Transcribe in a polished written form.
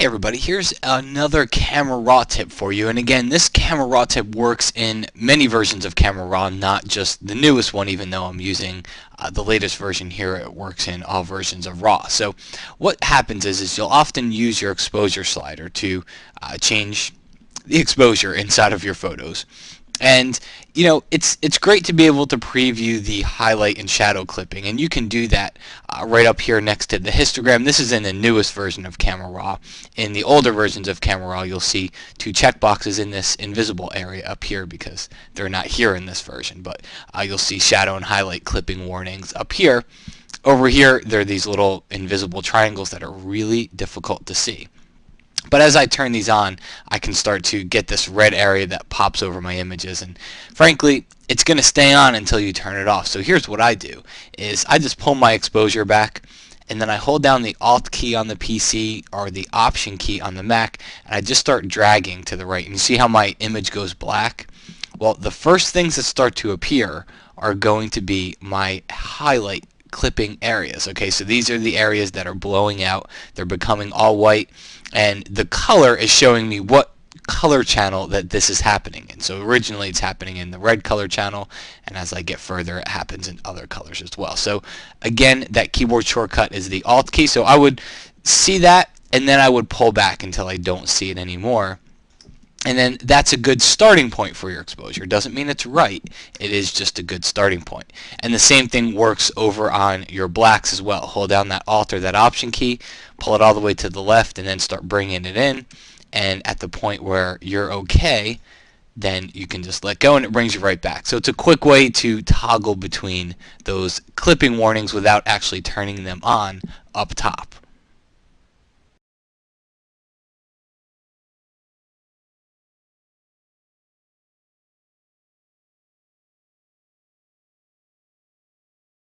Hey everybody, here's another Camera Raw tip for you. And again, this Camera Raw tip works in many versions of Camera Raw, not just the newest one, even though I'm using the latest version here. It works in all versions of Raw. So what happens is you'll often use your exposure slider to change the exposure inside of your photos. And you know, it's great to be able to preview the highlight and shadow clipping, and you can do that right up here next to the histogram. This is in the newest version of Camera Raw. In the older versions of Camera Raw, you'll see two checkboxes in this invisible area up here because they're not here in this version, but you'll see shadow and highlight clipping warnings up here. Over here, there are these little invisible triangles that are really difficult to see. But as I turn these on, I can start to get this red area that pops over my images, and frankly, it's going to stay on until you turn it off. So here's what I do, is I just pull my exposure back, and then I hold down the Alt key on the PC or the Option key on the Mac, and I just start dragging to the right. And you see how my image goes black? Well, the first things that start to appear are going to be my highlight clipping areas. Okay, so these are the areas that are blowing out. They're becoming all white, and the color is showing me what color channel that this is happening in. So originally it's happening in the red color channel, and as I get further it happens in other colors as well. So again, that keyboard shortcut is the Alt key. So I would see that, and then I would pull back until I don't see it anymore. And then that's a good starting point for your exposure. Doesn't mean it's right. It is just a good starting point. And the same thing works over on your blacks as well. Hold down that Alt or that Option key, pull it all the way to the left, and then start bringing it in. And at the point where you're okay, then you can just let go and it brings you right back. So it's a quick way to toggle between those clipping warnings without actually turning them on up top.